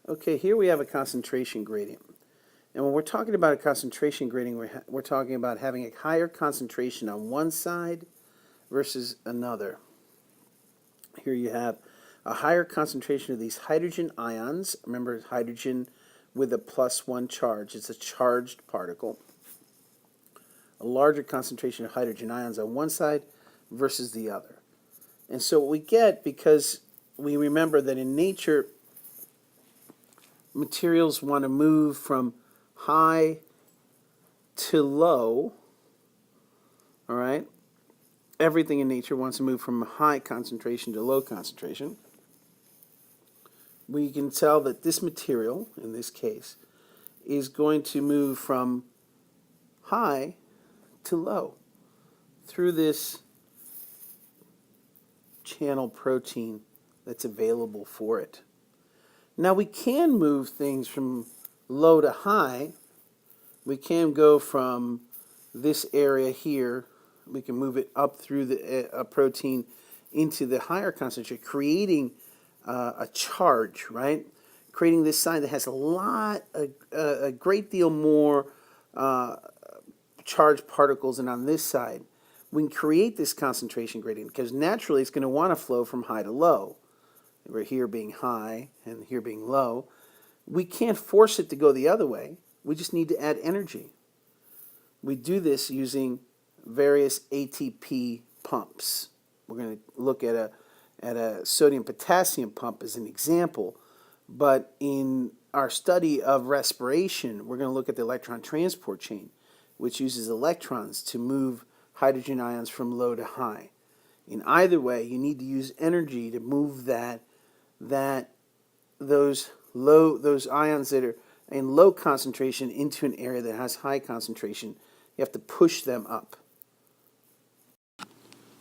Okay, here we have a concentration gradient. And when we're talking about a concentration gradient, we're talking about having a higher concentration on one side versus another. Here you have a higher concentration of these hydrogen ions. Remember, hydrogen with a +1 charge. It's a charged particle. A larger concentration of hydrogen ions on one side versus the other. And so what we get, because we remember that in nature, materials want to move from high to low, all right? Everything in nature wants to move from high concentration to low concentration. We can tell that this material, in this case, is going to move from high to low through this channel protein that's available for it. Now we can move things from low to high. We can go from this area here, we can move it up through the protein into the higher concentration, creating a charge, right? Creating this side that has a great deal more charged particles than on this side. We can create this concentration gradient because naturally it's going to want to flow from high to low. We're here being high and here being low. We can't force it to go the other way. We just need to add energy. We do this using various ATP pumps. We're going to look at a sodium-potassium pump as an example, but in our study of respiration, we're going to look at the electron transport chain, which uses electrons to move hydrogen ions from low to high. In either way, you need to use energy to move those ions that are in low concentration into an area that has high concentration. You have to push them up.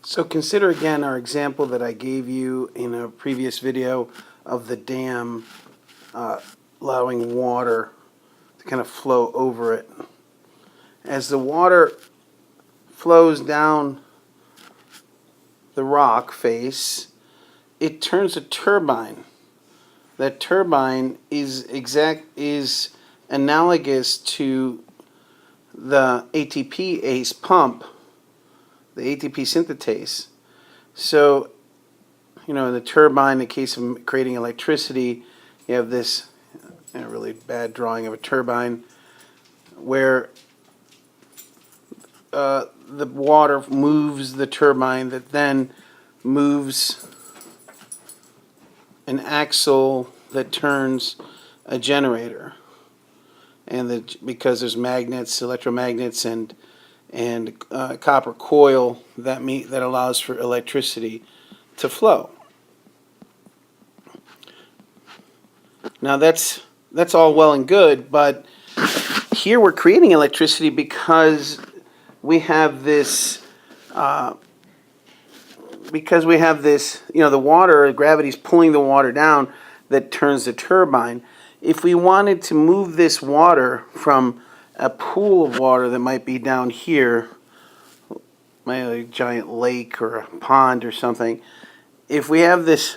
So consider again our example that I gave you in a previous video of the dam allowing water to kind of flow over it. As the water flows down the rock face, it turns a turbine. That turbine is analogous to the ATP ACE pump, the ATP synthetase. So, in the turbine, in the case of creating electricity, you have this really bad drawing of a turbine where the water moves the turbine that then moves an axle that turns a generator. And because there's magnets, electromagnets, and copper coil that allows for electricity to flow. Now that's all well and good, but here we're creating electricity because we have this. The water, gravity's pulling the water down that turns the turbine. If we wanted to move this water from a pool of water that might be down here, maybe a giant lake or a pond or something, if we have this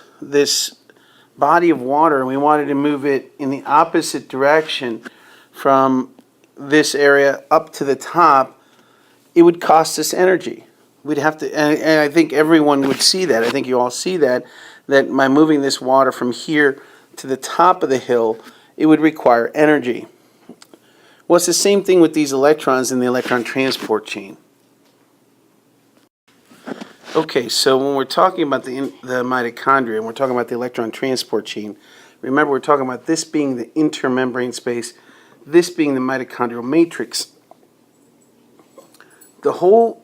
body of water and we wanted to move it in the opposite direction from this area up to the top, it would cost us energy. We'd have to, and I think everyone would see that. I think you all see that by moving this water from here to the top of the hill, it would require energy. Well, it's the same thing with these electrons in the electron transport chain. Okay, so when we're talking about the mitochondria, and we're talking about the electron transport chain, remember we're talking about this being the intermembrane space, this being the mitochondrial matrix. The whole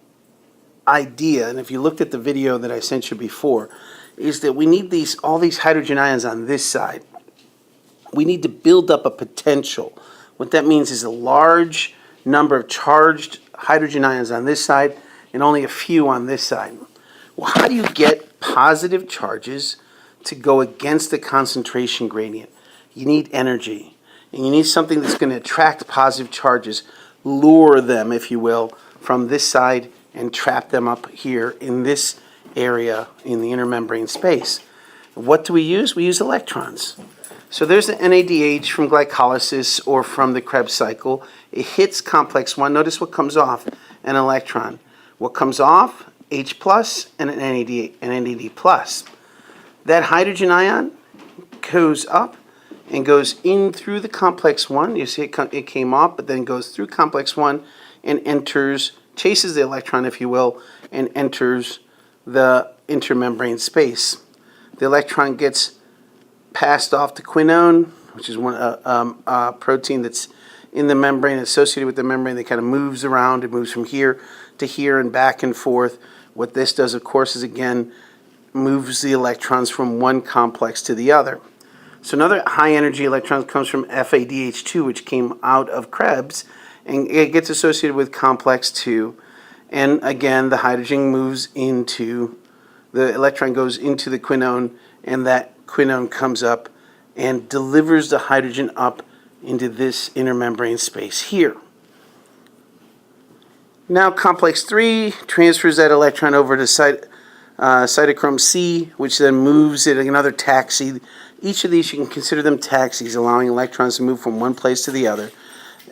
idea, and if you looked at the video that I sent you before, is that we need all these hydrogen ions on this side. We need to build up a potential. What that means is a large number of charged hydrogen ions on this side and only a few on this side. Well, how do you get positive charges to go against the concentration gradient? You need energy, and you need something that's going to attract positive charges, lure them, if you will, from this side and trap them up here in this area in the intermembrane space. What do we use? We use electrons. So there's the NADH from glycolysis or from the Krebs cycle. It hits complex 1. Notice what comes off, an electron. What comes off? H plus and an NAD plus. That hydrogen ion goes up and goes in through the complex 1. You see it came off, but then goes through complex 1 and enters, chases the electron, if you will, and enters the intermembrane space. The electron gets passed off to quinone, which is a protein that's in the membrane, associated with the membrane, that kind of moves around. It moves from here to here and back and forth. What this does, of course, is again moves the electrons from one complex to the other. So another high energy electron comes from FADH2, which came out of Krebs, and it gets associated with complex 2. And again, the hydrogen moves into, the electron goes into the quinone, and that quinone comes up and delivers the hydrogen up into this intermembrane space here. Now complex 3 transfers that electron over to cytochrome C, which then moves it, another taxi. Each of these, you can consider them taxis, allowing electrons to move from one place to the other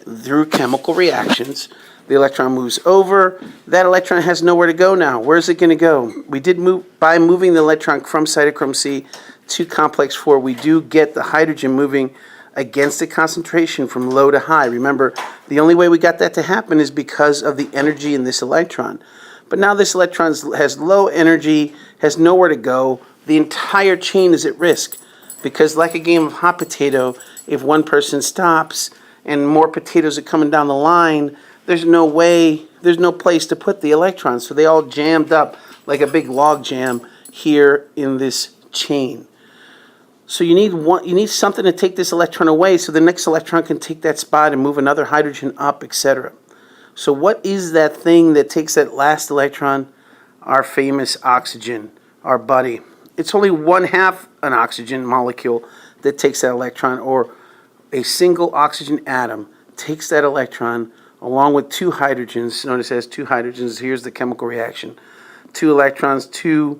through chemical reactions. The electron moves over. That electron has nowhere to go now. Where's it going to go? We did move, by moving the electron from cytochrome C to complex 4, we do get the hydrogen moving against the concentration from low to high. Remember, the only way we got that to happen is because of the energy in this electron. But now this electron has low energy, has nowhere to go. The entire chain is at risk because, like a game of hot potato, if one person stops and more potatoes are coming down the line, there's no way, there's no place to put the electrons. So they all jammed up like a big log jam here in this chain. So you need something to take this electron away so the next electron can take that spot and move another hydrogen up, etc. So what is that thing that takes that last electron? Our famous oxygen, our buddy. It's only 1/2 an oxygen molecule that takes that electron, or a single oxygen atom takes that electron along with 2 hydrogens. Notice it has 2 hydrogens. Here's the chemical reaction. 2 electrons, 2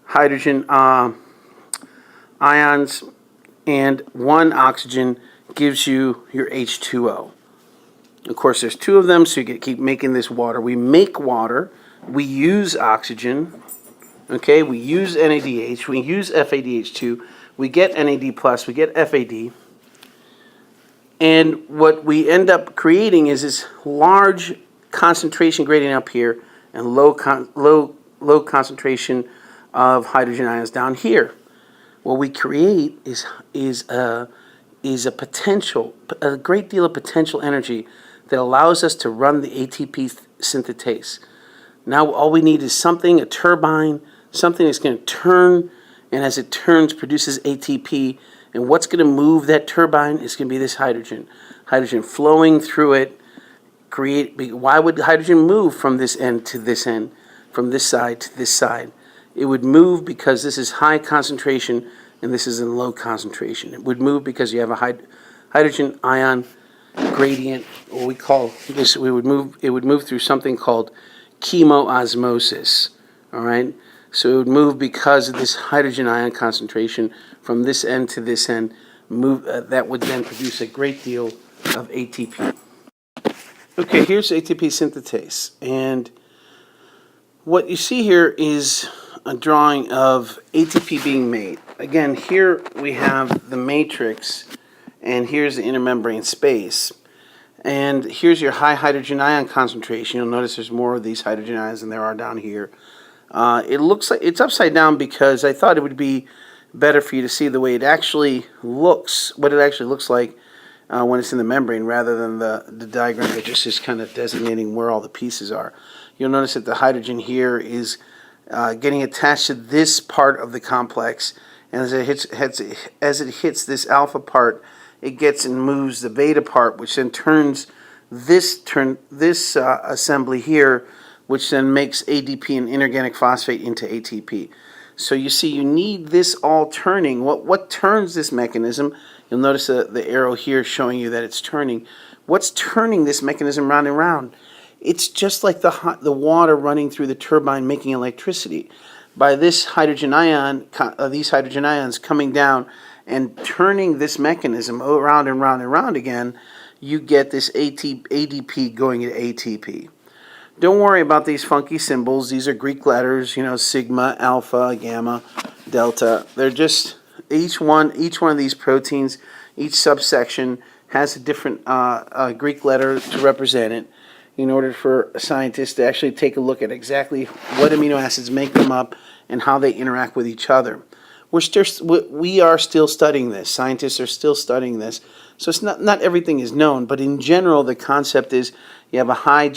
hydrogen ions, and 1 oxygen gives you your H2O. Of course, there's 2 of them, so you can keep making this water. We make water. We use oxygen. Okay, we use NADH. We use FADH2. We get NAD+. We get FAD. And what we end up creating is this large concentration gradient up here and low concentration of hydrogen ions down here. What we create is a potential, a great deal of potential energy that allows us to run the ATP synthetase. Now all we need is something, a turbine, something that's going to turn, and as it turns, produces ATP. And what's going to move that turbine is going to be this hydrogen. Hydrogen flowing through it. Why would hydrogen move from this end to this end, from this side to this side? It would move because this is high concentration and this is in low concentration. It would move because you have a hydrogen ion gradient, or we call this, it would move through something called chemoosmosis. All right? So it would move because of this hydrogen ion concentration from this end to this end. That would then produce a great deal of ATP. Okay, here's ATP synthetase. And what you see here is a drawing of ATP being made. Again, here we have the matrix, and here's the intermembrane space. And here's your high hydrogen ion concentration. You'll notice there's more of these hydrogen ions than there are down here. It looks like it's upside down because I thought it would be better for you to see the way it actually looks, what it actually looks like when it's in the membrane, rather than the diagram that just is kind of designating where all the pieces are. You'll notice that the hydrogen here is getting attached to this part of the complex, and as it hits this alpha part, it gets and moves the beta part, which then turns this assembly here, which then makes ADP and inorganic phosphate into ATP. So you see, you need this all turning. What turns this mechanism? You'll notice the arrow here showing you that it's turning. What's turning this mechanism round and round? It's just like the water running through the turbine making electricity. By this hydrogen ion, these hydrogen ions coming down and turning this mechanism around and round and round again, you get this ADP going to ATP. Don't worry about these funky symbols. These are Greek letters, sigma, alpha, gamma, delta. They're just each one of these proteins, each subsection has a different Greek letter to represent it, in order for scientists to actually take a look at exactly what amino acids make them up and how they interact with each other. We are still studying this. Scientists are still studying this. So it's not everything is known, but in general, the concept is you have a high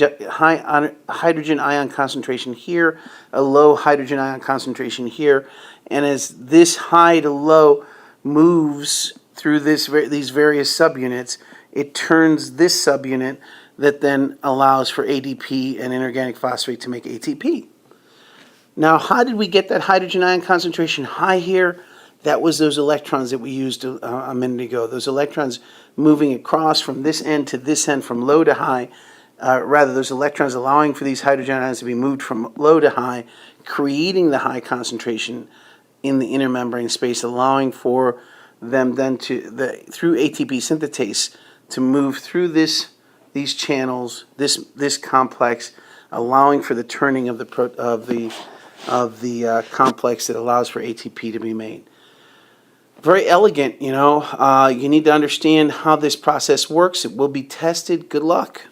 hydrogen ion concentration here, a low hydrogen ion concentration here, and as this high to low moves through these various subunits, it turns this subunit that then allows for ADP and inorganic phosphate to make ATP. Now, how did we get that hydrogen ion concentration high here? That was those electrons that we used a minute ago. Those electrons moving across from this end to this end from low to high. Those electrons allowing for these hydrogen ions to be moved from low to high, creating the high concentration in the inner membrane space, allowing for them then through ATP synthetase to move through these channels, this complex, allowing for the turning of the complex that allows for ATP to be made. Very elegant, you need to understand how this process works. It will be tested. Good luck.